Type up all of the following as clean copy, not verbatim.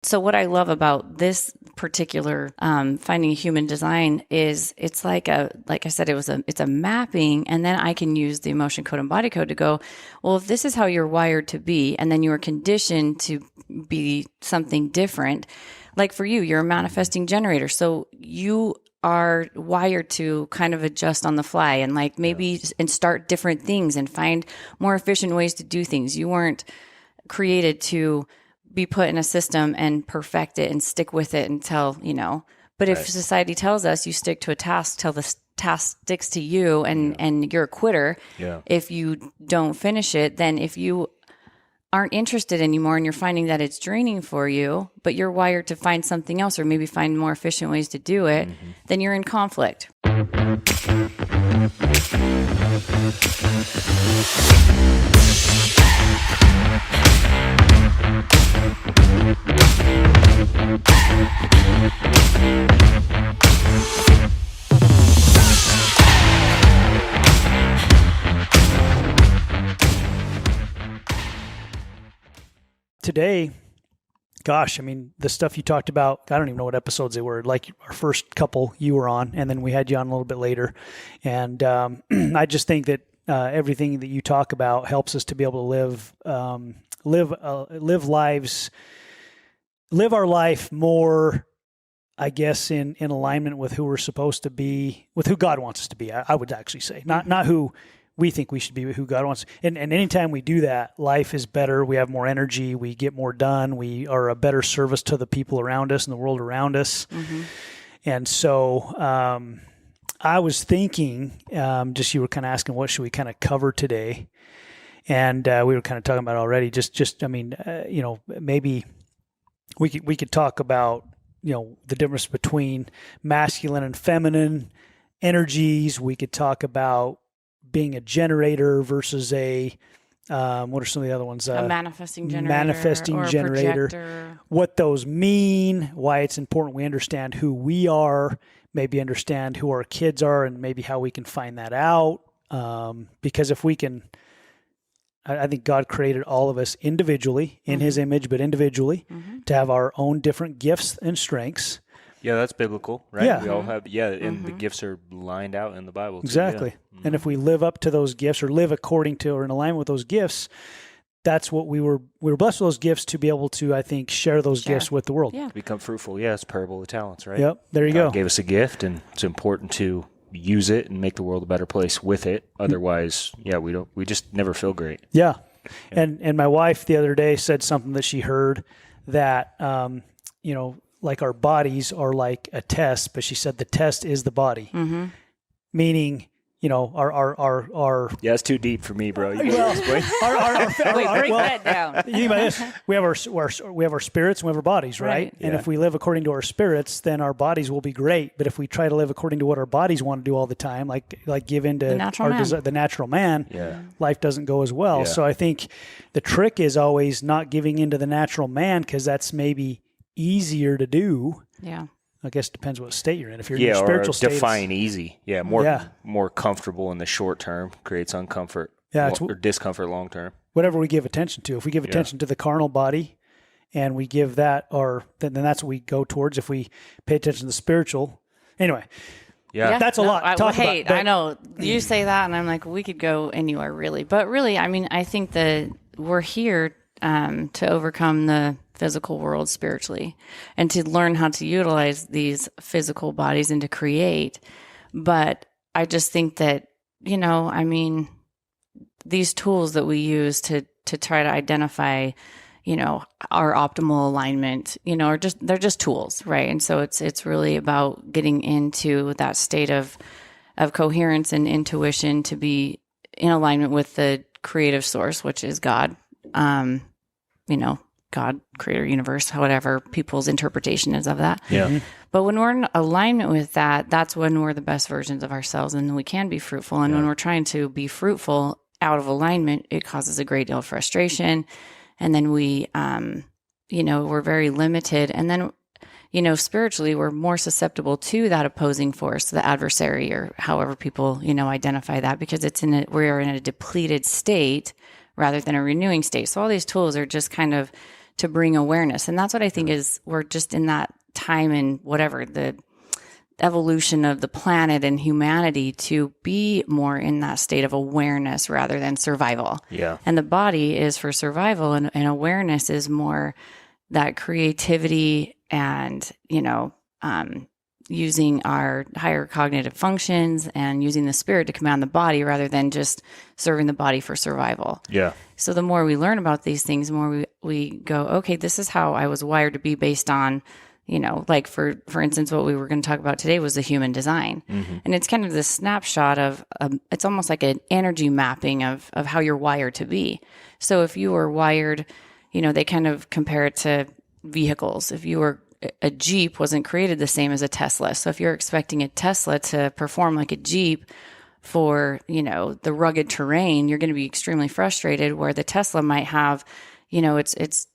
So what I love about this particular finding human design is it's like I said, it's a mapping, and then I can use the emotion code and body code to go, well, if this is how you're wired to be, and then you are conditioned to be something different. Like for you, you're a manifesting generator, so you are wired to kind of adjust on the fly and like maybe and start different things and find more efficient ways to do things. You weren't created to be put in a system and perfect it and stick with it until, but if society tells us you stick to a task till the task sticks to you and you're a quitter, if you don't finish it, then if you aren't interested anymore and you're finding that it's draining for you, but you're wired to find something else or maybe find more efficient ways to do it, then you're in conflict. Today, gosh, I mean, the stuff you talked about, I don't even know what episodes they were. Like our first couple you were on, and then we had you on a little bit later. And I just think that everything that you talk about helps us to be able to live our life more, I guess, in alignment with who we're supposed to be, with who God wants us to be. I would actually say, not who we think we should be, but who God wants. And anytime we do that, life is better. We have more energy. We get more done. We are a better service to the people around us and the world around us. Mm-hmm. And so I was thinking, just you were kind of asking, what should we kind of cover today? And we were kind of talking about it already. Maybe we could talk about, the difference between masculine and feminine energies. We could talk about being a generator versus what are some of the other ones? A manifesting generator. Projector. What those mean, why it's important we understand who we are, maybe understand who our kids are, and maybe how we can find that out. Because if we can, I think God created all of us individually, in His image, but individually, to have our own different gifts and strengths. Yeah, that's biblical, right? Yeah. We all have, and the gifts are lined out in the Bible too. Exactly. Yeah. And if we live up to those gifts or live according to or in alignment with those gifts, that's what we were blessed with those gifts to be able to, I think, share those gifts with the world. Yeah. Become fruitful. Yeah, it's parable of talents, right? Yep. There you go. God gave us a gift, and it's important to use it and make the world a better place with it. Otherwise, we just never feel great. Yeah. And my wife the other day said something that she heard that, like our bodies are like a test, but she said the test is the body, meaning, our it's too deep for me, bro. You break that down. You think about this: we have our spirits and we have our bodies, right? And if we live according to our spirits, then our bodies will be great. But if we try to live according to what our bodies want to do all the time, like give in to the natural man, life doesn't go as well. Yeah. So I think the trick is always not giving into the natural man, because that's maybe easier to do. Yeah. I guess it depends what state you're in. If you're in your spiritual state, define easy. Yeah, more comfortable in the short term creates uncomfort. Or discomfort long term. Whatever we give attention to. If we give attention to the carnal body, and we give that, then that's what we go towards. If we pay attention to the spiritual, anyway. Yeah, that's a lot to talk about. But I know you say that, and I'm like, we could go anywhere, really. But really, I mean, I think that we're here to overcome the physical world spiritually and to learn how to utilize these physical bodies and to create. But I just think that, these tools that we use to try to identify, our optimal alignment, they're just tools, right? And so it's really about getting into that state of coherence and intuition to be in alignment with the creative source, which is God. God, creator, universe, whatever people's interpretation is of that. Yeah. Mm-hmm. But when we're in alignment with that, that's when we're the best versions of ourselves, and we can be fruitful. And when we're trying to be fruitful out of alignment, it causes a great deal of frustration. And then we, we're very limited. And then, spiritually, we're more susceptible to that opposing force, the adversary, or however people, identify that, because we're in a depleted state rather than a renewing state. So all these tools are just kind of to bring awareness. And that's what I think is we're just in that time and whatever the evolution of the planet and humanity to be more in that state of awareness rather than survival. Yeah. And the body is for survival, and awareness is more that creativity and, using our higher cognitive functions and using the spirit to command the body rather than just serving the body for survival. Yeah. So the more we learn about these things, the more we go, okay, this is how I was wired to be based on, like for instance, what we were going to talk about today was the human design. And it's kind of this snapshot of, it's almost like an energy mapping of how you're wired to be. So if you were wired, they kind of compare it to vehicles. If you were a Jeep wasn't created the same as a Tesla. So if you're expecting a Tesla to perform like a Jeep for, the rugged terrain, you're going to be extremely frustrated, where the Tesla might have, it's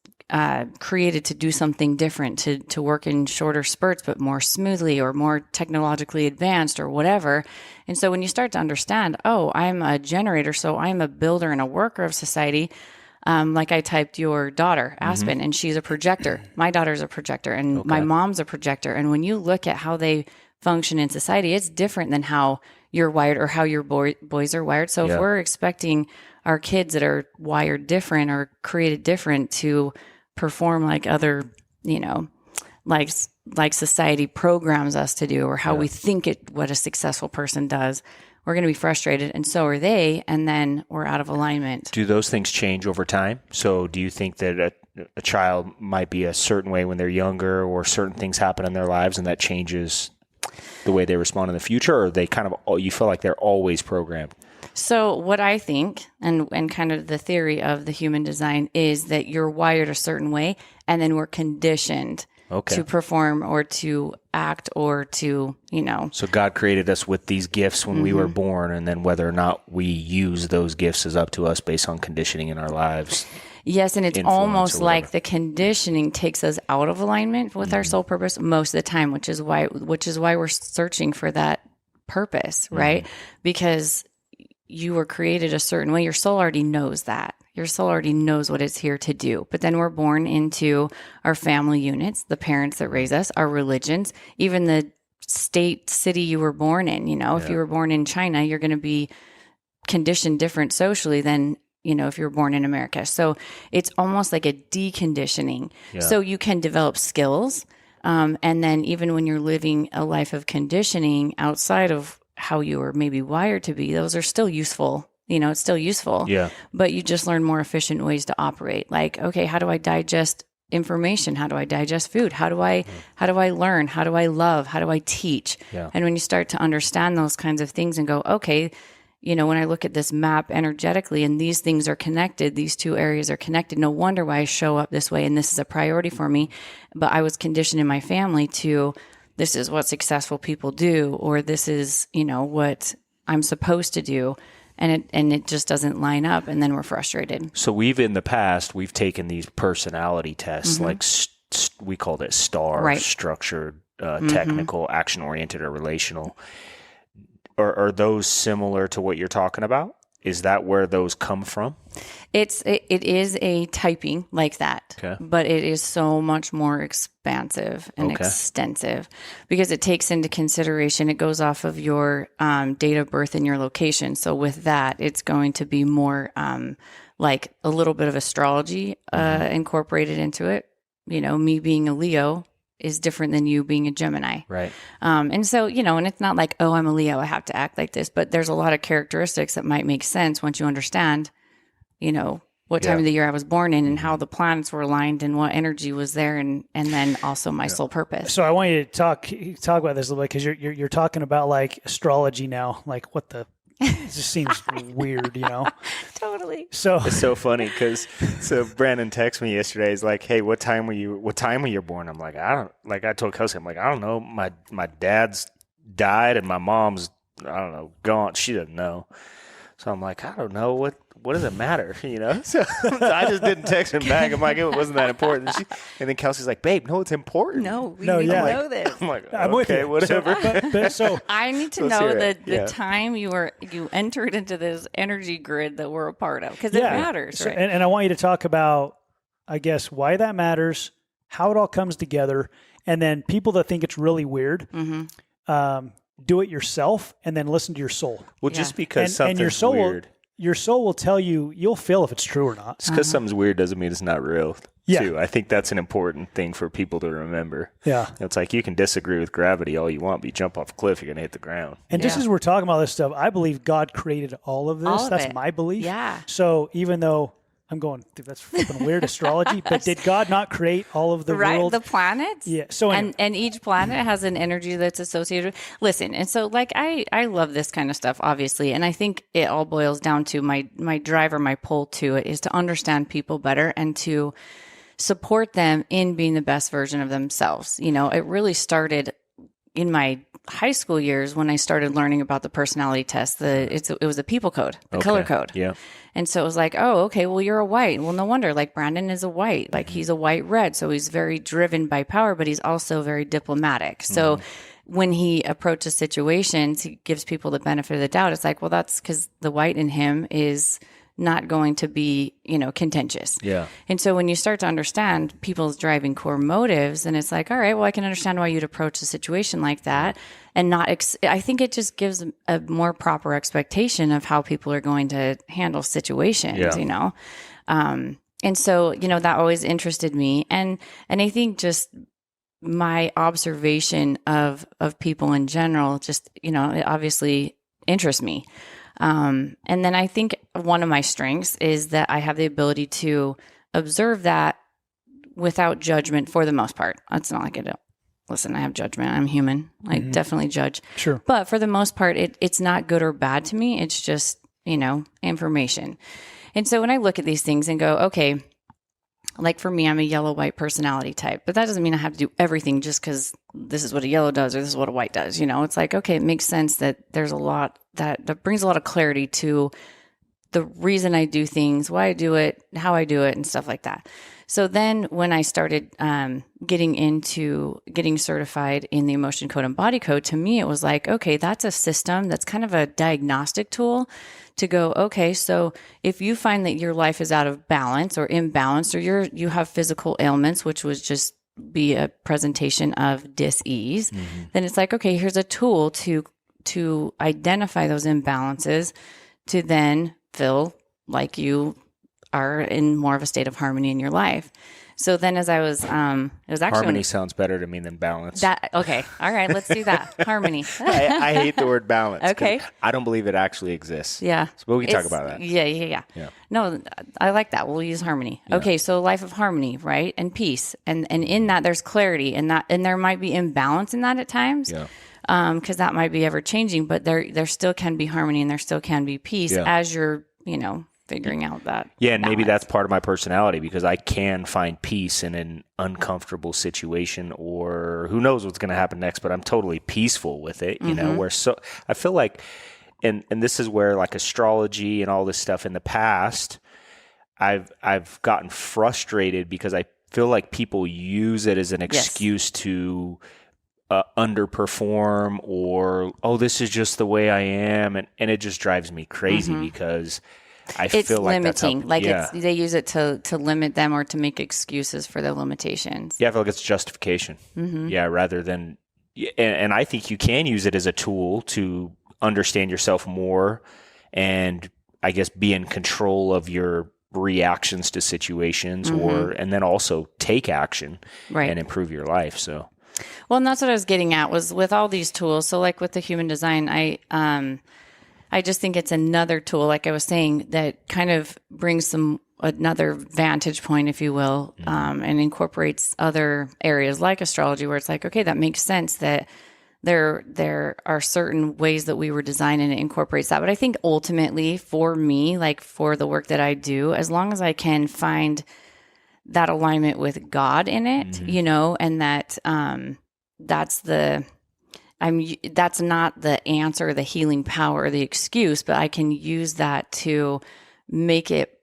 created to do something different, to work in shorter spurts, but more smoothly or more technologically advanced or whatever. And so when you start to understand, oh, I'm a generator, so I'm a builder and a worker of society. Like I typed your daughter, Aspen, and she's a projector. My daughter's a projector, and my mom's a projector. And when you look at how they function in society, it's different than how you're wired or how your boys are wired. So if we're expecting our kids that are wired different or created different to perform like other, like society programs us to do, or how we think what a successful person does, we're going to be frustrated, and so are they, and then we're out of alignment. Do those things change over time? So do you think that a child might be a certain way when they're younger, or certain things happen in their lives and that changes the way they respond in the future, or they kind of, you feel like they're always programmed? So what I think, and kind of the theory of the human design, is that you're wired a certain way, and then we're conditioned to perform or to act or to, So God created us with these gifts when we were born, and then whether or not we use those gifts is up to us based on conditioning in our lives. Yes, and it's almost like the conditioning takes us out of alignment with our soul purpose most of the time, which is why we're searching for that purpose, right? Because you were created a certain way. Your soul already knows that. Your soul already knows what it's here to do. But then we're born into our family units, the parents that raise us, our religions, even the state, city you were born in. If you were born in China, you're going to be conditioned different socially than, if you were born in America. So it's almost like a deconditioning. Yeah. So you can develop skills. And then even when you're living a life of conditioning outside of how you were maybe wired to be, those are still useful. It's still useful. Yeah. But you just learn more efficient ways to operate. Like, okay, how do I digest information? How do I digest food? How do I learn? How do I love? How do I teach? Yeah. And when you start to understand those kinds of things and go, okay, when I look at this map energetically and these things are connected, these two areas are connected, no wonder why I show up this way and this is a priority for me. But I was conditioned in my family to, this is what successful people do, or this is, what I'm supposed to do. And it just doesn't line up, and then we're frustrated. So in the past, we've taken these personality tests, like we called it STAR, structured, technical, action-oriented, or relational. Are those similar to what you're talking about? Is that where those come from? It is a typing like that, but it is so much more expansive and extensive because it takes into consideration, it goes off of your date of birth and your location. So with that, it's going to be more like a little bit of astrology incorporated into it. Me being a Leo is different than you being a Gemini. Right. And so, and it's not like, oh, I'm a Leo, I have to act like this, but there's a lot of characteristics that might make sense once you understand, what time of the year I was born in and how the planets were aligned and what energy was there. And then also my soul purpose. So I want you to talk about this a little bit because you're talking about like astrology now, like what the, it just seems weird, Totally. So it's so funny because Brandon texted me yesterday. He's like, "Hey, what time were you born?" I'm like, I told Kelsey, I'm like, I don't know. My dad's died and my mom's, I don't know, gone. She doesn't know. So I'm like, I don't know what does it matter, So I just didn't text him back. I'm like, it wasn't that important. And then Kelsey's like, babe, no, it's important. No, we need to know this. I'm like, okay, whatever. So I need to know the time you entered into this energy grid that we're a part of because it matters. So, right? and I want you to talk about I guess, why that matters, how it all comes together, and then people that think it's really weird, do it yourself, and then listen to your soul. Well, just because And something's your soul weird. Your soul will tell you, you'll feel if it's true or not. Just because something's weird doesn't mean it's not real, too. I think that's an important thing for people to remember. Yeah. It's like you can disagree with gravity all you want, but you jump off a cliff, you're going to hit the ground. And just as we're talking about this stuff, I believe God created all of this. All of That's it. my belief. Yeah. So even though I'm going, dude, that's flipping weird astrology, but did God not create all of the world? The planets? Yeah. So anyway. And each planet has an energy that's associated with, listen, and so like I love this kind of stuff, obviously. And I think it all boils down to my drive or my pull to it is to understand people better and to support them in being the best version of themselves. You know, it really started in my high school years when I started learning about the personality test. It was a people code, the color code. Yeah. And so it was like, oh, okay, well, you're a white. Well, no wonder. Like Brandon is a white. Like he's a white red. So he's very driven by power, but he's also very diplomatic. So when he approaches situations, he gives people the benefit of the doubt. It's like, well, that's because the white in him is not going to be, contentious. Yeah. And so when you start to understand people's driving core motives, and it's like, all right, well, I can understand why you'd approach a situation like that and not, I think it just gives a more proper expectation of how people are going to handle situations, And so, that always interested me. And I think just my observation of people in general, just, it obviously interests me. And then I think one of my strengths is that I have the ability to observe that without judgment for the most part. It's not like I don't. Listen, I have judgment. I'm human. I definitely judge. Sure. But for the most part, it's not good or bad to me. It's just, information. And so when I look at these things and go, okay, like for me, I'm a yellow-white personality type, but that doesn't mean I have to do everything just because this is what a yellow does or this is what a white does. It's like, okay, it makes sense that there's a lot that brings a lot of clarity to the reason I do things, why I do it, how I do it, and stuff like that. So then when I started getting certified in the emotion code and body code, to me, it was like, okay, that's a system. That's kind of a diagnostic tool to go, okay, so if you find that your life is out of balance or imbalanced, or you have physical ailments, which would just be a presentation of dis-ease, then it's like, okay, here's a tool to identify those imbalances to then feel like you are in more of a state of harmony in your life. So then as I was, it was actually... Harmony sounds better to me than balance. Okay. All right. Let's do that. Harmony. I hate the word balance. Okay. I don't believe it actually exists. Yeah. So we can talk about that. Yeah. No, I like that. We'll use harmony. Yeah. Okay. So life of harmony, right? And peace. And in that there's clarity and there might be imbalance in that at times. Yeah. Because that might be ever changing, but there still can be harmony and there still can be peace as you're, figuring out that. Yeah, and balance. maybe that's part of my personality because I can find peace in an uncomfortable situation, or who knows what's going to happen next, but I'm totally peaceful with it, where I feel like, and this is where like astrology and all this stuff in the past, I've gotten frustrated because I feel like people use it as an excuse to underperform or, oh, this is just the way I am. And it just drives me crazy because it's feel like limiting. They use it to limit them or to make excuses for their limitations. Yeah, I feel like it's justification. Yeah, rather than, and I think you can use it as a tool to understand yourself more and I guess be in control of your reactions to situations and then also take action and improve your life. So. Well, and that's what I was getting at was with all these tools. So like with the human design, I just think it's another tool, like I was saying, that kind of brings another vantage point, if you will, and incorporates other areas like astrology where it's like, okay, that makes sense that there are certain ways that we were designed and it incorporates that. But I think ultimately for me, like for the work that I do, as long as I can find that alignment with God in it, and that that's not the answer, the healing power, or the excuse, but I can use that to make it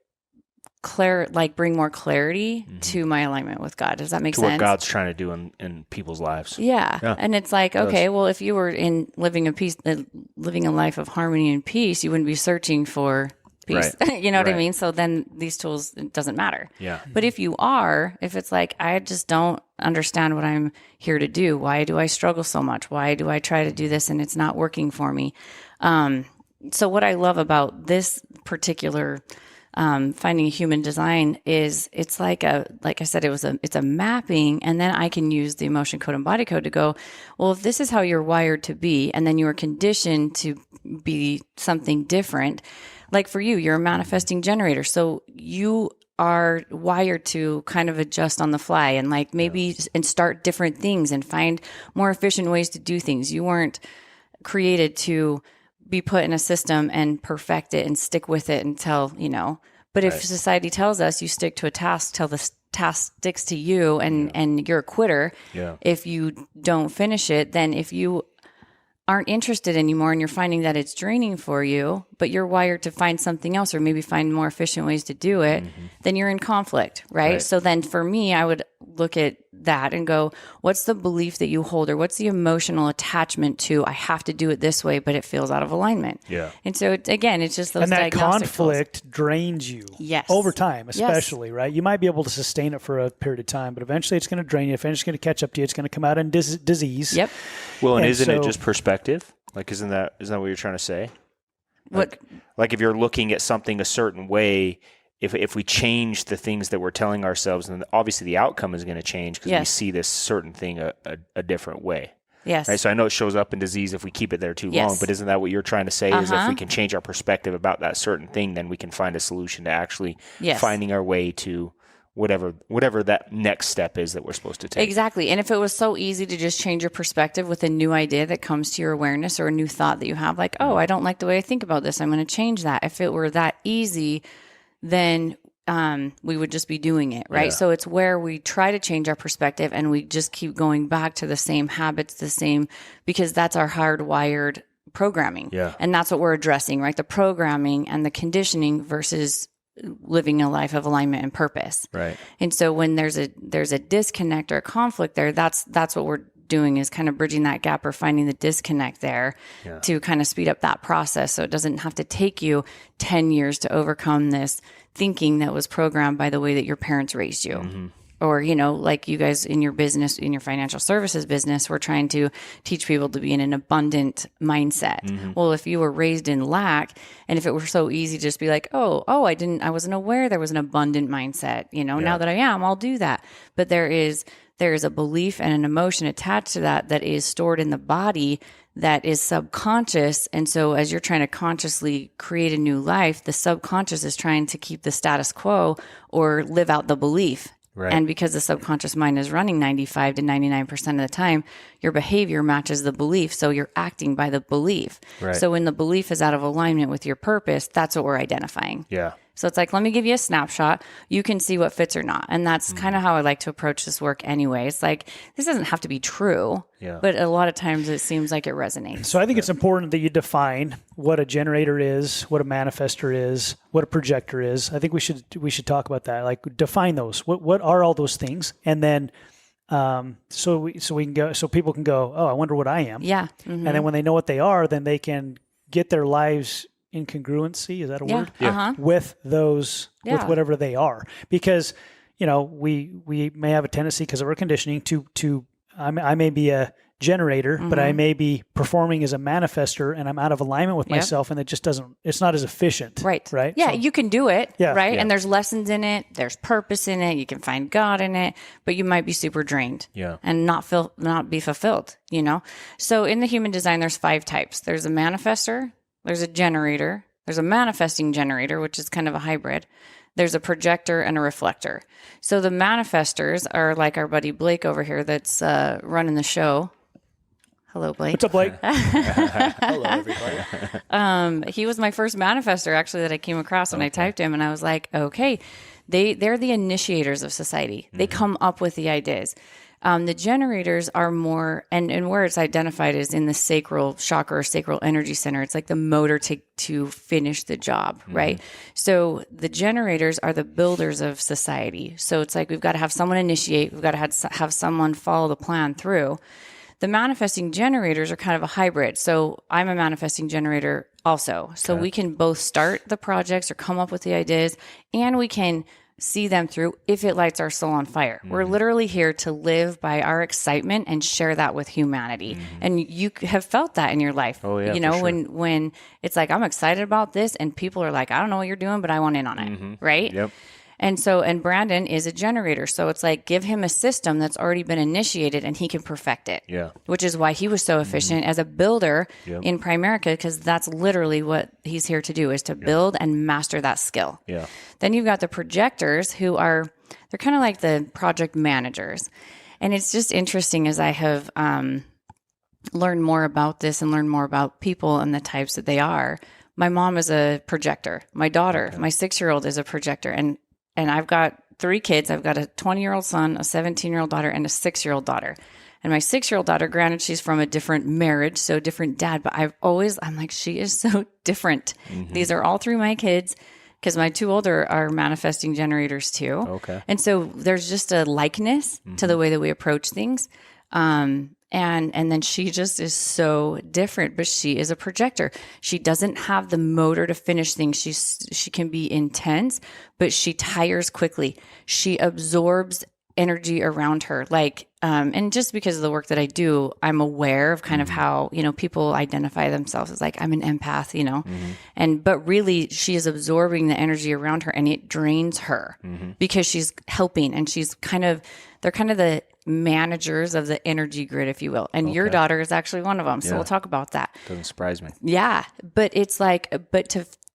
clear, like bring more clarity to my alignment with God. Does that make sense? To what God's trying to do in people's lives. Yeah. And it's like, okay, well, if you were living a life of harmony and peace, you wouldn't be searching for Peace. Right. You know what I Right. mean? So then these tools, it doesn't matter. Yeah. But if it's like, I just don't understand what I'm here to do. Why do I struggle so much? Why do I try to do this and it's not working for me? So what I love about this particular finding human design is it's like I said, it's a mapping, and then I can use the emotion code and body code to go, well, if this is how you're wired to be, and then you were conditioned to be something different. Like for you, you're a manifesting generator. So you are wired to kind of adjust on the fly and like maybe and start different things and find more efficient ways to do things. You weren't created to be put in a system and perfect it and stick with it until, but if society tells us you stick to a task till the task sticks to you and you're a quitter, if you don't finish it, then if you aren't interested anymore and you're finding that it's draining for you, but you're wired to find something else or maybe find more efficient ways to do it, then you're in conflict, right? So then for me, I would look at that and go, what's the belief that you hold or what's the emotional attachment to, I have to do it this way, but it feels out of alignment. Yeah. And so again, it's just those and that diagnostic conflict tools. drains you Yes. over time, especially, right? You might be able to sustain it for a period of time, but eventually it's going to drain you. Eventually it's going to catch up to you. It's going to come out in disease. Yep. Well, and And isn't it so- just perspective? Like, isn't that what you're trying to say? What? Like if you're looking at something a certain way, if we change the things that we're telling ourselves, then obviously the outcome is going to change because we see this certain thing a different way. Yes. Right. So I know it shows up in disease if we keep it there too long, Yes. but isn't that what you're trying to say? Is if we can change our perspective about that certain thing, then we can find a solution to actually finding our way to whatever that next step is that we're supposed to take. Exactly. And if it was so easy to just change your perspective with a new idea that comes to your awareness or a new thought that you have, like, oh, I don't like the way I think about this, I'm going to change that. If it were that easy, then we would just be doing it, right? Yeah. So it's where we try to change our perspective and we just keep going back to the same habits, because that's our hardwired programming. Yeah. And that's what we're addressing, right? The programming and the conditioning versus living a life of alignment and purpose. Right. And so when there's a disconnect or a conflict there, that's what we're doing, is kind of bridging that gap or finding the disconnect there to kind of speed up that process. So it doesn't have to take you 10 years to overcome this thinking that was programmed by the way that your parents raised you. Mm-hmm. Or, like you guys in your business, in your financial services business, we're trying to teach people to be in an abundant mindset. Mm-hmm. Well, if you were raised in lack, and if it were so easy to just be like, I wasn't aware there was an abundant mindset, now that I am, I'll do that. But there is a belief and an emotion attached to that is stored in the body that is subconscious. And so as you're trying to consciously create a new life, the subconscious is trying to keep the status quo or live out the belief. Right. And because the subconscious mind is running 95 to 99% of the time, your behavior matches the belief. So you're acting by the belief. Right. So when the belief is out of alignment with your purpose, that's what we're identifying. Yeah. So it's like, let me give you a snapshot. You can see what fits or not. And that's kind of how I like to approach this work anyway. It's like, this doesn't have to be true, but a lot of times it seems like it resonates. So I think it's important that you define what a generator is, what a manifestor is, what a projector is. I think we should talk about that. Like, define those. What are all those things? And then so we can go, so people can go, oh, I wonder what I am. Yeah. Mm-hmm. And then when they know what they are, then they can get their lives in congruency. Is that a word? Yeah. With those, with whatever they are, because we may have a tendency because of our conditioning to I may be a generator, but I may be performing as a manifester, and I'm out of alignment with myself, and it's not as efficient. Right. Right. Yeah, So- you can do it. Yeah. Right. Yeah. And there's lessons in it. There's purpose in it. You can find God in it, but you might be super drained. Yeah. And not be fulfilled. So in the human design, there's 5 types. There's a manifester. There's a generator. There's a manifesting generator, which is kind of a hybrid. There's a projector and a reflector. So the manifestors are like our buddy Blake over here that's running the show. Hello, Blake. What's up, Blake? Hello, everybody. He was my first manifester, actually, that I came across when I typed him. And I was like, okay, they're the initiators of society. They come up with the ideas. The generators are more, and where it's identified is in the sacral chakra or sacral energy center. It's like the motor to finish the job, right? So the generators are the builders of society. So it's like we've got to have someone initiate, we've got to have someone follow the plan through. The manifesting generators are kind of a hybrid. So I'm a manifesting generator also. So we can both start the projects or come up with the ideas, and we can see them through if it lights our soul on fire. We're literally here to live by our excitement and share that with humanity. And you have felt that in your life. Oh, yeah, you know, for sure. when it's like, I'm excited about this, and people are like, I don't know what you're doing, but I want in on it. Right. Yep. And Brandon is a generator. So it's like, give him a system that's already been initiated and he can perfect it. Yeah. Which is why he was so efficient as a builder in Primerica, because that's literally what he's here to do, is to build and master that skill. Yeah. Then you've got the projectors who they're kind of like the project managers. And it's just interesting as I have learned more about this and learned more about people and the types that they are. My mom is a projector. My daughter, my 6-year-old, is a projector. And I've got 3 kids. I've got a 20-year-old son, a 17-year-old daughter, and a 6-year-old daughter. And my 6-year-old daughter, granted, she's from a different marriage, so different dad, but I'm like, she is so different. These are all 3 my kids, because my 2 older are manifesting generators too. Okay. And so there's just a likeness to the way that we approach things. And then she just is so different, but she is a projector. She doesn't have the motor to finish things. She can be intense, but she tires quickly. She absorbs energy around her. Like, and just because of the work that I do, I'm aware of kind of how, you know, people identify themselves as like, I'm an empath, you know, but really she is absorbing the energy around her, and it drains her because she's helping, and they're kind of the managers of the energy grid, if you will. And your daughter is actually one of them. So we'll talk about that. Doesn't surprise me. Yeah. But it's like,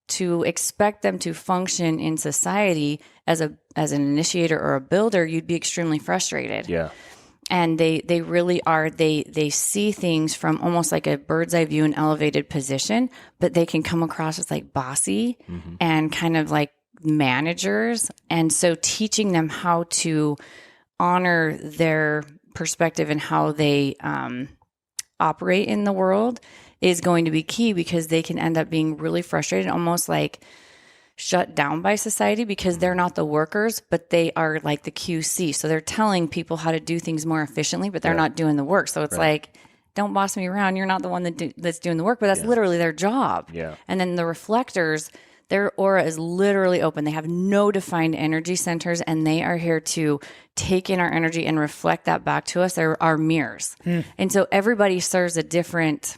to expect them to function in society as an initiator or a builder, you'd be extremely frustrated. Yeah. And they really are, they see things from almost like a bird's eye view, an elevated position, but they can come across as like bossy and kind of like managers. And so teaching them how to honor their perspective and how they operate in the world is going to be key, because they can end up being really frustrated, almost like shut down by society, because they're not the workers, but they are like the QC. So they're telling people how to do things more efficiently, but they're not doing the work. So it's like, don't boss me around. You're not the one that's doing the work, but that's literally their job. Yeah. And then the reflectors, their aura is literally open. They have no defined energy centers, and they are here to take in our energy and reflect that back to us. They're our mirrors. And so everybody serves a different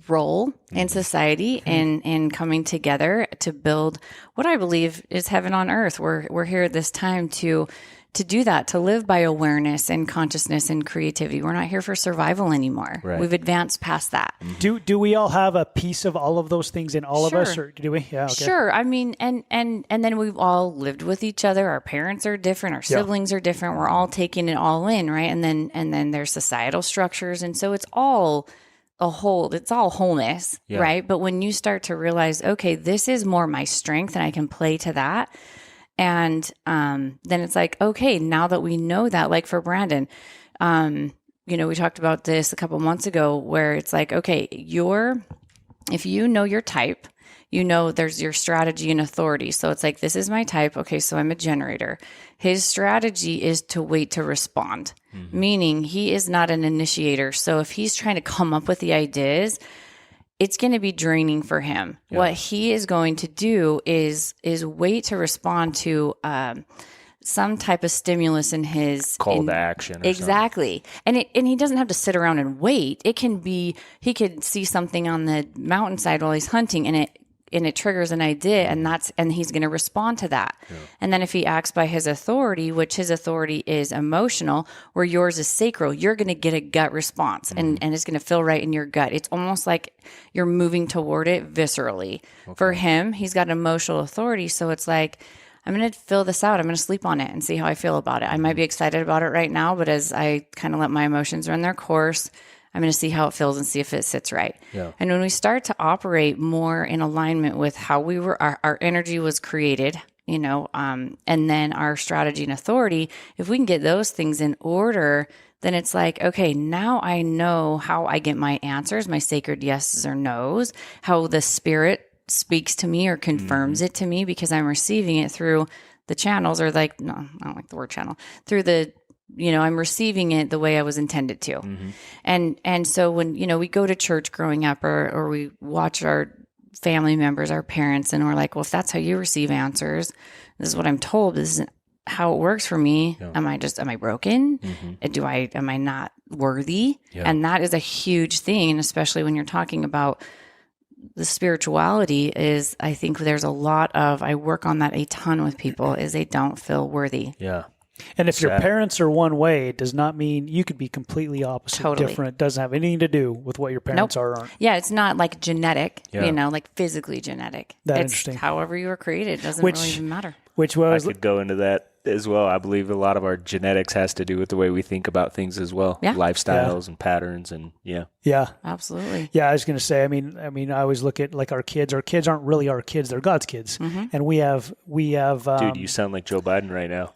role in society and in coming together to build what I believe is heaven on earth. We're here at this time to do that, to live by awareness and consciousness and creativity. We're not here for survival anymore. Right. We've advanced past that. Do we all have a piece of all of those things in all of us, or do we? Yeah, okay. Sure. I mean, and then we've all lived with each other. Our parents are different. Our siblings are different. We're all taking it all in, right? And then there's societal structures, and so it's all a whole. It's all wholeness, right? But when you start to realize, okay, this is more my strength, and I can play to that. And then it's like, okay, now that we know that, like for Brandon, you know, we talked about this a couple months ago, where it's like, okay, if you know your type, you know, there's your strategy and authority. So it's like, this is my type. Okay, so I'm a generator. His strategy is to wait to respond, meaning he is not an initiator. So if he's trying to come up with the ideas, it's going to be draining for him. Yeah. What he is going to do is wait to respond to some type of stimulus in his call to action. Exactly. And he doesn't have to sit around and wait. It can be, he could see something on the mountainside while he's hunting, and it triggers an idea, and he's going to respond to that. Yeah. And then if he acts by his authority, which his authority is emotional, where yours is sacral, you're going to get a gut response, and it's going to feel right in your gut. It's almost like you're moving toward it viscerally. Okay. For him, he's got emotional authority. So it's like, I'm going to fill this out. I'm going to sleep on it and see how I feel about it. I might be excited about it right now, but as I kind of let my emotions run their course, I'm going to see how it feels and see if it sits right. Yeah. And when we start to operate more in alignment with how we were, our energy was created, you know, and then our strategy and authority, if we can get those things in order, then it's like, okay, now I know how I get my answers, my sacred yeses or nos, how the spirit speaks to me or confirms it to me, because I'm receiving it through the channels, or like, no, I don't like the word channel, through the I'm receiving it the way I was intended to. And so when, we go to church growing up or we watch our family members, our parents, and we're like, well, if that's how you receive answers, this is what I'm told. This isn't how it works for me. Yeah. Am I broken? Am I not worthy? Yeah. And that is a huge thing. And especially when you're talking about the spirituality is, I think there's a lot of, I work on that a ton with people, is they don't feel worthy. Yeah. And if your parents are one way, it does not mean you could be completely opposite, Totally. different. It doesn't have anything to do with what your parents are or aren't. Yeah, it's not like genetic, Yeah. like physically genetic. That's It's interesting. however you were created. It doesn't really even matter. Which I was, could go into that as well. I believe a lot of our genetics has to do with the way we think about things as well. Yeah. Lifestyles and patterns and yeah. Absolutely. Yeah, I was going to say, I mean, I always look at like our kids. Our kids aren't really our kids; they're God's kids, and we have. dude, you sound like Joe Biden right now.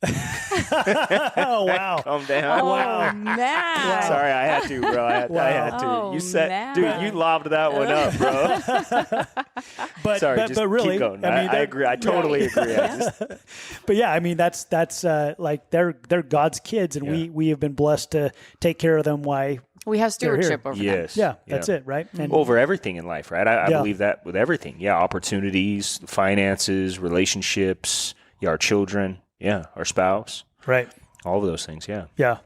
Oh wow! Calm down. Oh, Wow. man. Sorry, I had to, bro. I had to. Oh, You said, man. dude, you lobbed that one up, bro. But Sorry, but, just but really, keep going. I mean, I agree. I totally agree. But yeah, I mean, that's like they're God's kids, and we have been blessed to take care of them. Why? We have stewardship over them. Yes. Yeah, that's it, right? And Over everything in life, right? I Yeah. believe that with everything. Yeah, opportunities, finances, relationships, our children, our spouse, right. all of those things. Yeah. Yeah,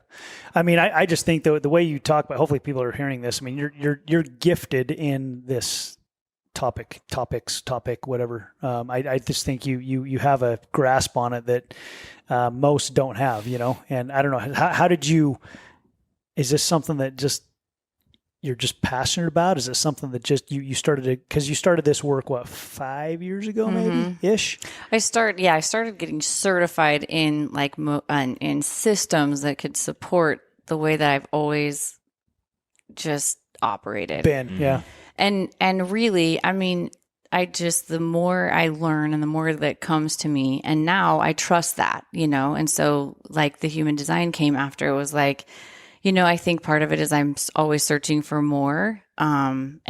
I mean, I just think the way you talk about. Hopefully, people are hearing this. I mean, you're gifted in this topic, whatever. I just think you have a grasp on it that most don't have. And I don't know how did you. Is this something that just you're just passionate about? Is it something that just you started to, because you started this work 5 years ago maybe ish? I started getting certified in in systems that could support the way that I've always just operated. Yeah. And really, I mean, the more I learn and the more that comes to me, and now I trust that, and so like the human design came after. It was like, I think part of it is I'm always searching for more. And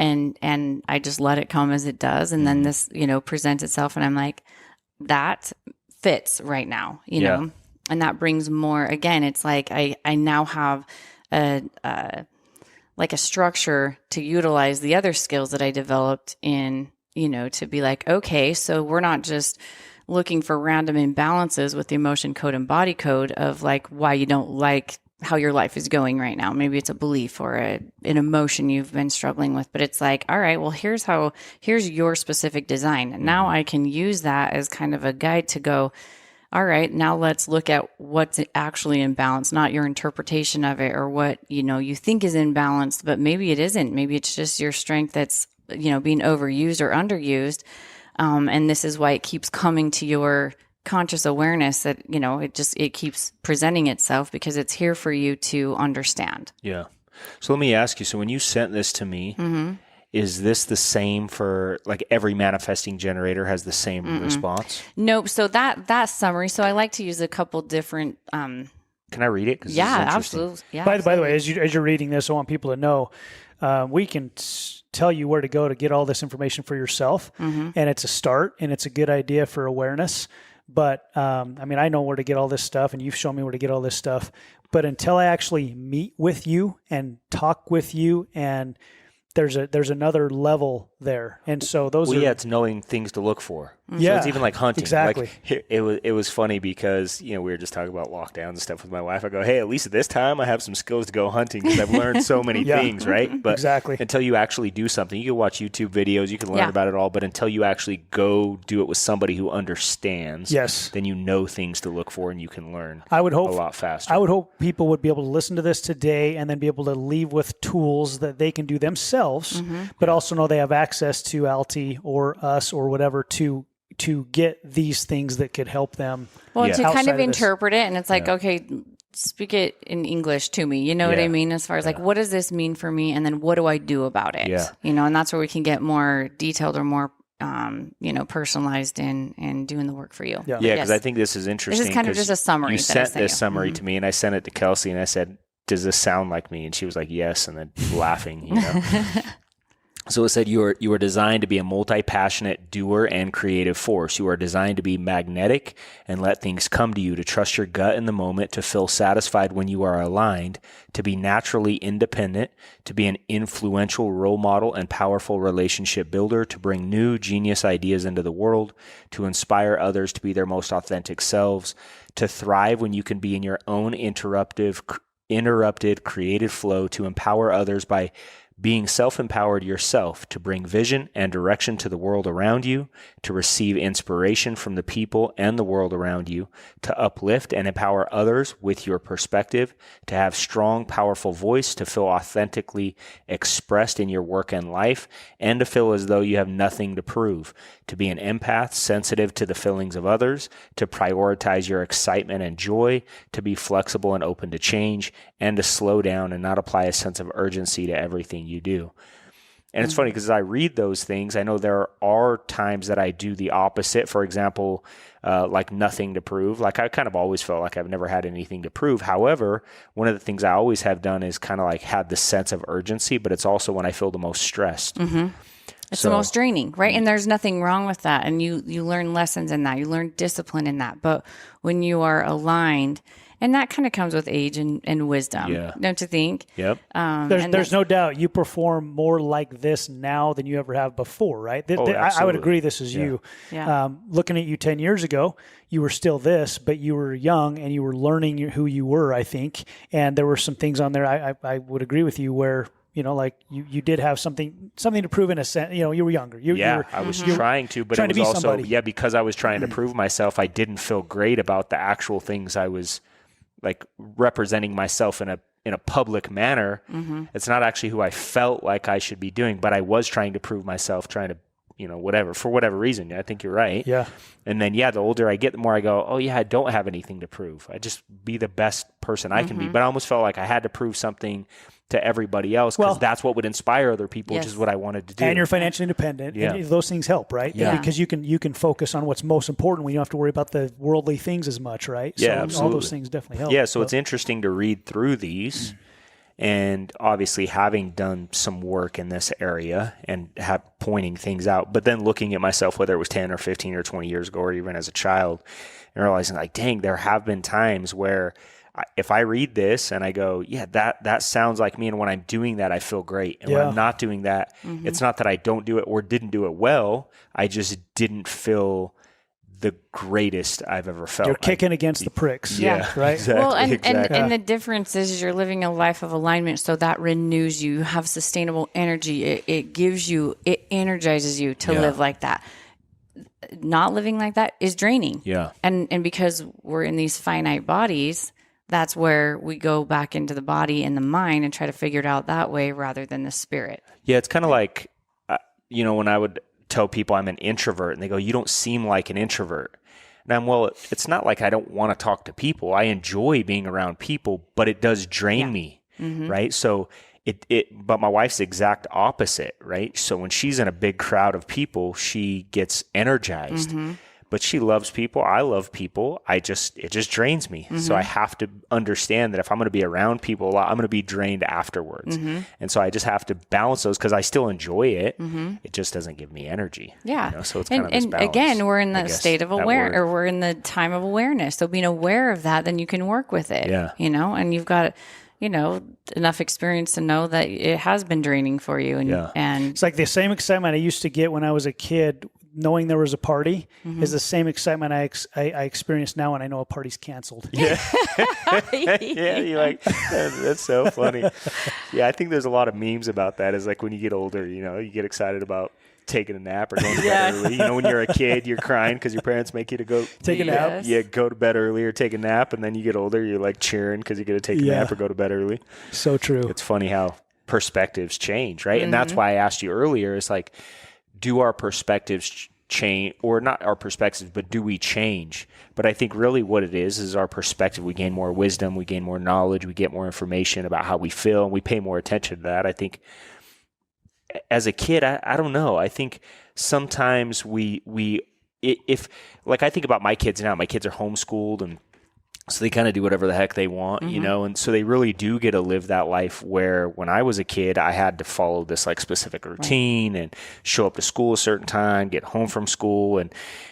I just let it come as it does. And then this, presents itself and I'm like, that fits right now, know, and that brings more. Again, it's like, I now have a structure to utilize the other skills that I developed in, to be like, okay, so we're not just looking for random imbalances with the emotion code and body code of like why you don't like how your life is going right now. Maybe it's a belief or an emotion you've been struggling with, but it's like, all right, well, here's your specific design. And now I can use that as kind of a guide to go, all right, now let's look at what's actually in balance, not your interpretation of it or what, you think is imbalanced, but maybe it isn't. Maybe it's just your strength that's, being overused or underused. And this is why it keeps coming to your conscious awareness that, it keeps presenting itself because it's here for you to understand. Yeah. So let me ask you, so when you sent this to me, is this the same for like every manifesting generator has the same response? Nope. So that summary, so I like to use a couple different, Can I read it? 'Cause yeah, this is absolutely. Yeah, By the way, as you're reading this, I want people to know we can tell you where to go to get all this information for yourself, and it's a start, and it's a good idea for awareness. But I mean, I know where to get all this stuff, and you've shown me where to get all this stuff. But until I actually meet with you and talk with you, and there's another level there, and so those are it's knowing things to look for. Yeah, so it's even like hunting. exactly. Like, it was funny because we were just talking about lockdowns and stuff with my wife. I go, hey, at least at this time I have some skills to go hunting because I've learned so many things, right? But exactly. Until you actually do something, you can watch YouTube videos, you can learn about it all, but until you actually go do it with somebody who understands, then you know things to look for and you can learn. I would hope a lot faster. I would hope people would be able to listen to this today and then be able to leave with tools that they can do themselves, but also know they have access to Altee or us or whatever to get these things that could help them. Well, to kind outside of of this. interpret it, and it's like, okay, speak it in English to me. You know what I mean? As far as like, what does this mean for me? And then what do I do about it? Yeah. And that's where we can get more detailed or more, personalized in doing the work for you. Yeah. Yeah, because I think this is interesting. This is kind of just a summary. You that I sent this summary to me, and I sent it to Kelsey, and I said, does this sound like me? And she was like, yes, and then laughing, So it said you are designed to be a multi-passionate doer and creative force. You are designed to be magnetic and let things come to you, to trust your gut in the moment, to feel satisfied when you are aligned, to be naturally independent, to be an influential role model and powerful relationship builder, to bring new genius ideas into the world, to inspire others to be their most authentic selves, to thrive when you can be in your own interrupted creative flow, to empower others by being self-empowered yourself, to bring vision and direction to the world around you, to receive inspiration from the people and the world around you, to uplift and empower others with your perspective, to have strong, powerful voice, to feel authentically expressed in your work and life, and to feel as though you have nothing to prove, to be an empath, sensitive to the feelings of others, to prioritize your excitement and joy, to be flexible and open to change, and to slow down and not apply a sense of urgency to everything you do. And it's funny because as I read those things, I know there are times that I do the opposite. For example, like nothing to prove. Like I kind of always felt like I've never had anything to prove. However, one of the things I always have done is kind of like had the sense of urgency, but it's also when I feel the most stressed. Mm-hmm. It's the most draining, right? And there's nothing wrong with that. And you learn lessons in that. You learn discipline in that. But when you are aligned, and that kind of comes with age and wisdom, don't you think? Yep. There's no doubt you perform more like this now than you ever have before, right? I would agree this is you. Yeah. Looking at you 10 years ago, you were still this, but you were young and you were learning who you were, I think. And there were some things on there I would agree with you where, like you did have something to prove in a sense. You were younger. I was trying to, but it was also, because I was trying to prove myself, I didn't feel great about the actual things I was like representing myself in a public manner. Mm-hmm. It's not actually who I felt like I should be doing, but I was trying to prove myself, trying to, for whatever reason. I think you're right. Yeah. And then, the older I get, the more I go, oh yeah, I don't have anything to prove. I just be the best person I can be. But I almost felt like I had to prove something to everybody else because that's what would inspire other people, which is what I wanted to do. And you're financially independent. Yeah. And those things help, right? Yeah. Because you can focus on what's most important when you don't have to worry about the worldly things as much, right? Yeah, so absolutely. All those things definitely help. Yeah, so it's interesting to read through these. And obviously having done some work in this area and pointing things out, but then looking at myself, whether it was 10 or 15 or 20 years ago, or even as a child, and realizing like, dang, there have been times where if I read this and I go, that sounds like me. And when I'm doing that, I feel great. And when I'm not doing that, it's not that I don't do it or didn't do it well. I just didn't feel the greatest I've ever felt. You're kicking against the pricks. Yeah, right. Exactly, well, and the difference is you're living a life of alignment, so that renews you. You have sustainable energy. It energizes you to live like that. Not living like that is draining. Yeah. And because we're in these finite bodies, that's where we go back into the body and the mind and try to figure it out that way rather than the spirit. Yeah, it's kind of like, when I would tell people I'm an introvert and they go, you don't seem like an introvert. And it's not like I don't want to talk to people. I enjoy being around people, but it does drain me, right? So but my wife's the exact opposite, right? So when she's in a big crowd of people, she gets energized. But she loves people. I love people. It just drains me. So I have to understand that if I'm going to be around people a lot, I'm going to be drained afterwards. And so I just have to balance those because I still enjoy it. It just doesn't give me energy. Yeah. So it's kind of this balance. And again, we're in the state of awareness, or we're in the time of awareness. So being aware of that, then you can work with it. Yeah. And you've got enough experience to know that it has been draining for you. And it's like the same excitement I used to get when I was a kid, knowing there was a party, is the same excitement I experience now when I know a party's canceled. Yeah. You're like, that's so funny. Yeah, I think there's a lot of memes about that. Is like when you get older, you get excited about taking a nap or going to bed early. When you're a kid, you're crying because your parents make you to go take a nap. Yeah, go to bed early or take a nap, and then you get older, you're like cheering because you get to take a nap or go to bed early. So true. It's funny how perspectives change, right? And that's why I asked you earlier. It's like, do our perspectives change, or not our perspectives, but do we change? But I think really what it is our perspective. We gain more wisdom, we gain more knowledge, we get more information about how we feel, and we pay more attention to that. I think as a kid, I don't know. I think sometimes if like I think about my kids now, my kids are homeschooled and So they kind of do whatever the heck they want, you know? And so they really do get to live that life where when I was a kid, I had to follow this like specific routine and show up to school a certain time, get home from school.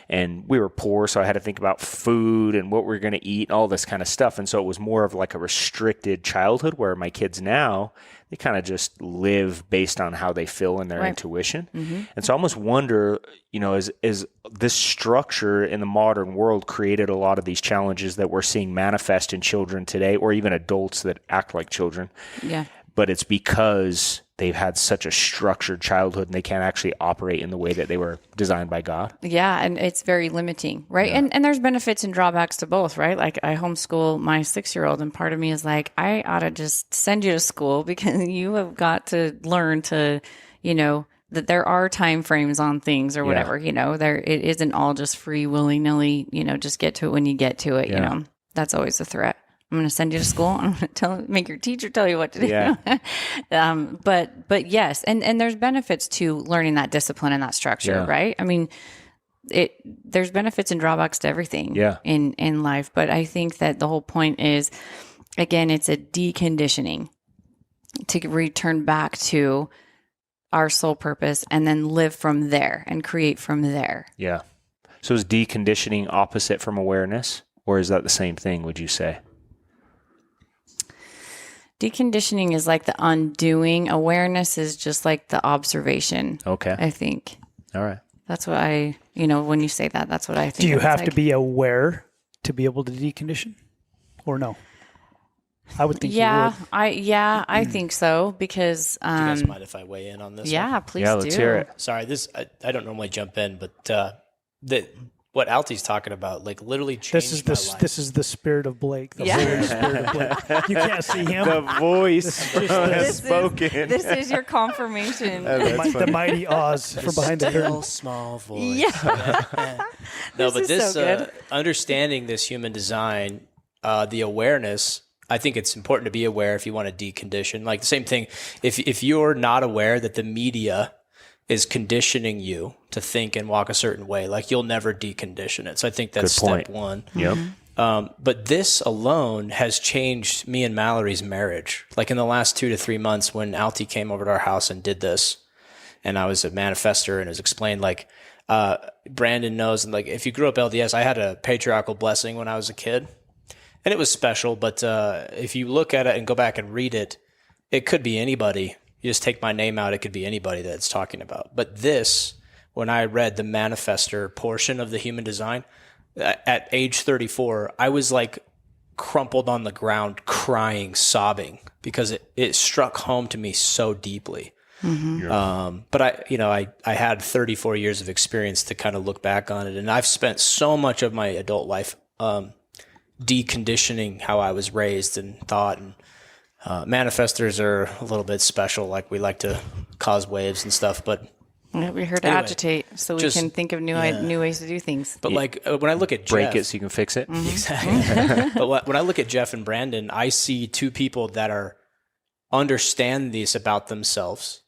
And we were poor, so I had to think about food and what we were going to eat and all this kind of stuff. And so it was more of like a restricted childhood, where my kids now, they kind of just live based on how they feel in their intuition. And so I almost wonder, you know, is this structure in the modern world created a lot of these challenges that we're seeing manifest in children today, or even adults that act like children. Yeah. But it's because they've had such a structured childhood and they can't actually operate in the way that they were designed by God. Yeah, and it's very limiting, right? Yeah. And there's benefits and drawbacks to both, right? Like I homeschool my 6-year-old, and part of me is like, I ought to just send you to school because you have got to learn to, you know, that there are time frames on things or whatever, you know, it isn't all just free willy-nilly, you know, just get to it when you get to it, you know. That's always a threat. I'm going to send you to school. I'm going to make your teacher tell you what to do. Yeah. But yes, and there's benefits to learning that discipline and that structure, right? I mean, there's benefits and drawbacks to everything in life. But I think that the whole point is, again, it's a deconditioning to return back to our sole purpose and then live from there and create from there. Yeah. So is deconditioning opposite from awareness, or is that the same thing, would you say? Deconditioning is like the undoing. Awareness is just like the observation. Okay. I think. All right. That's what when you say that, that's what I think. Do you have to be aware to be able to decondition, or no? I would think you would. I think so, because Do you guys mind if I weigh in on this? Yeah, one? please yeah, do. let's hear it. Sorry, I don't normally jump in, but what Altee's talking about, like, literally changed my life. This is the spirit of Blake. The Holy Spirit of Blake. You can't see him. The voice has spoken. This is your confirmation. The mighty Oz from behind the curtain. Small voice. Yeah. No, This but is this so good. understanding this human design, the awareness. I think it's important to be aware if you want to decondition. Like the same thing, if you're not aware that the media is conditioning you to think and walk a certain way, like you'll never decondition it. So I think that's step one. Yep. But this alone has changed me and Mallory's marriage. Like in the last 2 to 3 months when Altee came over to our house and did this, and I was a manifester, and it was explained like, Brandon knows, and like if you grew up LDS, I had a patriarchal blessing when I was a kid. And it was special, but if you look at it and go back and read it, it could be anybody. You just take my name out, it could be anybody that it's talking about. But this, when I read the manifester portion of the human design, at age 34, I was like crumpled on the ground, crying, sobbing, because it struck home to me so deeply. But I had 34 years of experience to kind of look back on it, and I've spent so much of my adult life deconditioning how I was raised and thought. And manifestors are a little bit special. Like we like to cause waves and stuff, but We're here to Anyway, agitate so we just- can think of new ways to do things. but like when I look at Break Jeff, it so you can fix it. exactly. But when I look at Jeff and Brandon, I see two people that understand this about themselves.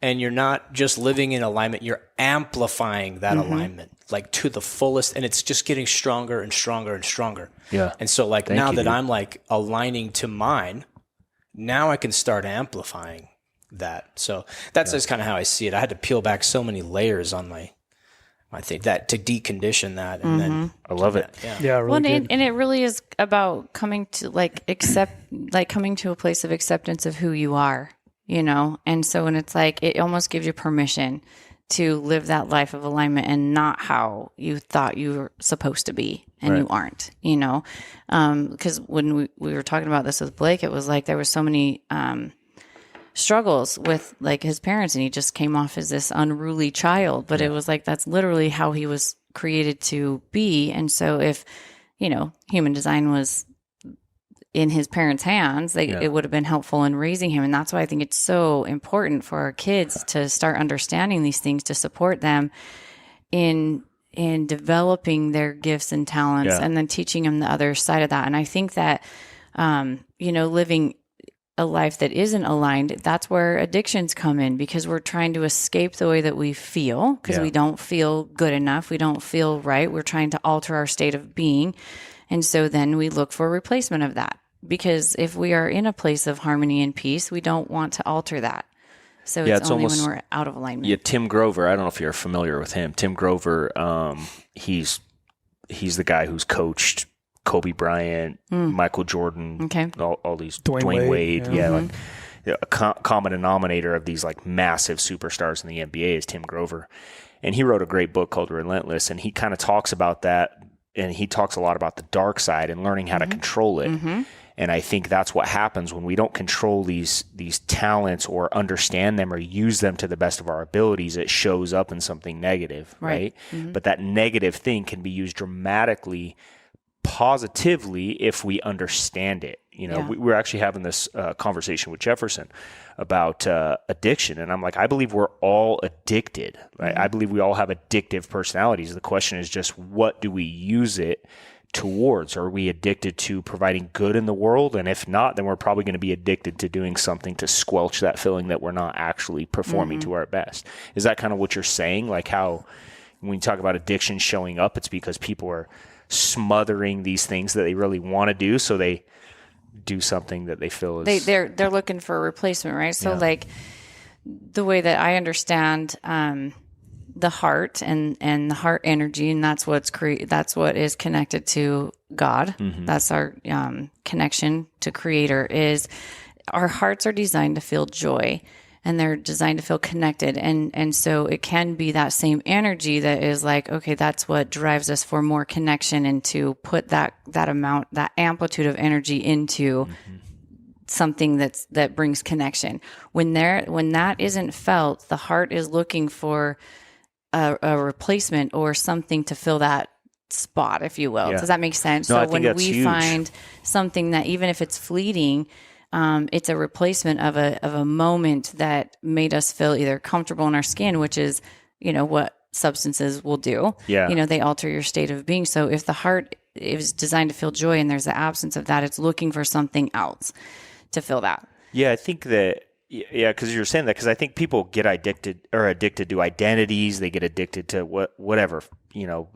And you're not just living in alignment, you're amplifying that alignment like to the fullest, and it's just getting stronger and stronger and stronger. Yeah. And so like Thank now you, that dude. I'm like aligning to mine, now I can start amplifying that. So that's just kind of how I see it. I had to peel back so many layers on my thing that to decondition that, and then I love it. Yeah, really Well, good. and it really is about coming to coming to a place of acceptance of who you are, you know? And so when it's like, it almost gives you permission to live that life of alignment and not how you thought you were supposed to be and you aren't, you know? Because when we were talking about this with Blake, it was like there was so many struggles with like his parents, and he just came off as this unruly child, but it was like that's literally how he was created to be. And so if, you know, human design was in his parents' hands, it would have been helpful in raising him. And that's why I think it's so important for our kids to start understanding these things, to support them in developing their gifts and talents, and then teaching them the other side of that. And I think that, you know, living a life that isn't aligned, that's where addictions come in, because we're trying to escape the way that we feel because we don't feel good enough. We don't feel right. We're trying to alter our state of being. And so then we look for a replacement of that, because if we are in a place of harmony and peace, we don't want to alter that. So it's only when we're out of alignment. Yeah, Tim Grover, I don't know if you're familiar with him. Tim Grover, he's the guy who's coached Kobe Bryant, Michael Jordan, all these, Dwayne Wade. Yeah, like a common denominator of these like massive superstars in the NBA is Tim Grover. And he wrote a great book called Relentless, and he kind of talks about that, and he talks a lot about the dark side and learning how to control it. And I think that's what happens when we don't control these talents or understand them or use them to the best of our abilities. It shows up in something negative, right? But that negative thing can be used dramatically positively if we understand it. You know, we were actually having this conversation with Jefferson about addiction, and I'm like, I believe we're all addicted, right? I believe we all have addictive personalities. The question is just, what do we use it towards? Are we addicted to providing good in the world? And if not, then we're probably going to be addicted to doing something to squelch that feeling that we're not actually performing to our best. Is that kind of what you're saying? Like how when you talk about addiction showing up, it's because people are smothering these things that they really want to do, so they do something that they feel is they're looking for a replacement, right? So like the way that I understand the heart and the heart energy, and that's what is connected to God. That's our connection to Creator. Is our hearts are designed to feel joy, and they're designed to feel connected. And so it can be that same energy that is like, okay, that's what drives us for more connection and to put that amount, that amplitude of energy into something that brings connection. When that isn't felt, the heart is looking for a replacement or something to fill that spot, if you will. Does that make sense? No, so I think when that's we huge. find something that, even if it's fleeting, it's a replacement of a moment that made us feel either comfortable in our skin, which is, what substances will do. Yeah. They alter your state of being. So if the heart is designed to feel joy and there's the absence of that, it's looking for something else to fill that. Yeah, I think that, because you're saying that, because I think people get addicted to identities. They get addicted to whatever,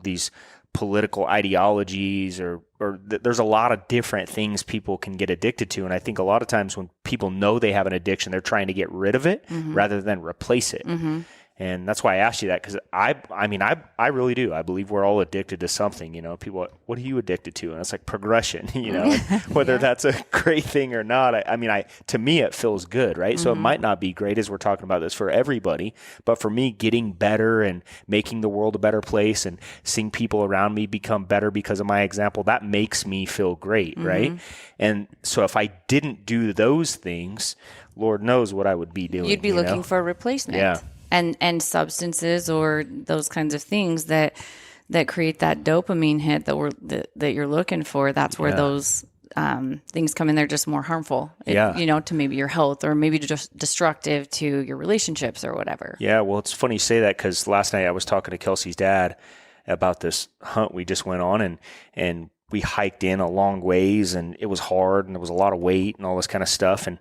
these political ideologies or there's a lot of different things people can get addicted to. And I think a lot of times when people know they have an addiction, they're trying to get rid of it rather than replace it. And that's why I asked you that, because I really do. I believe we're all addicted to something. People, what are you addicted to? And it's like progression, whether that's a great thing or not. To me, it feels good, right? So it might not be great, as we're talking about this, for everybody. But for me, getting better and making the world a better place and seeing people around me become better because of my example, that makes me feel great, right? And so if I didn't do those things, Lord knows what I would be doing. You'd be looking for a replacement. Yeah. And substances or those kinds of things that create that dopamine hit that you're looking for. That's where those things come in. They're just more harmful, to maybe your health, or maybe just destructive to your relationships or whatever. Yeah, well, it's funny you say that, because last night I was talking to Kelsey's dad about this hunt we just went on, and we hiked in a long ways, and it was hard, and there was a lot of weight and all this kind of stuff, and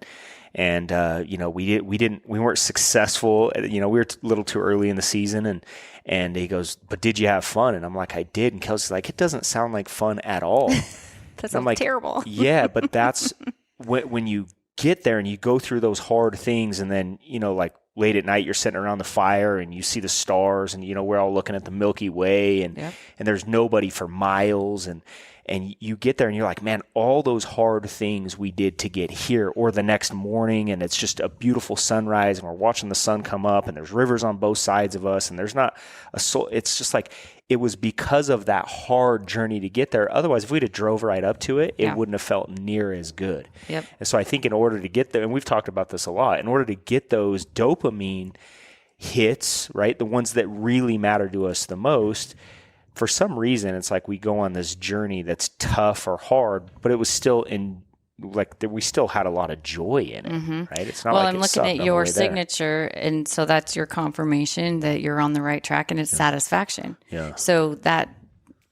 we weren't successful. We were a little too early in the season, and he goes, "But did you have fun?" And I'm like, "I did." And Kelsey's like, "It doesn't sound like fun at all." That sounds like, terrible. Yeah, but that's when you get there and you go through those hard things, and then like late at night you're sitting around the fire and you see the stars, and we're all looking at the Milky Way, and there's nobody for miles, and you get there and you're like, man, all those hard things we did to get here, or the next morning, and it's just a beautiful sunrise, and we're watching the sun come up, and there's rivers on both sides of us, and there's not a soul. It's just like, it was because of that hard journey to get there. Otherwise, if we'd have drove right up to it, it wouldn't have felt near as good. And so I think in order to get there, and we've talked about this a lot, in order to get those dopamine hits, right, the ones that really matter to us the most, for some reason, it's like we go on this journey that's tough or hard, but it was still we still had a lot of joy in it, right? It's not well, like I'm looking at your signature, and so that's your confirmation that you're on the right track, and it's satisfaction. Yeah. So that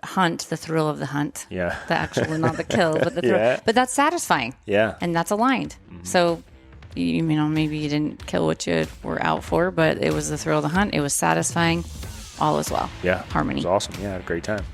hunt, the thrill of the hunt, the actual, not the kill, but the thrill, but that's satisfying. Yeah. And that's aligned. So, maybe you didn't kill what you were out for, but it was the thrill of the hunt. It was satisfying. All is well. Yeah. Harmony. It was awesome. Yeah, I had a great time.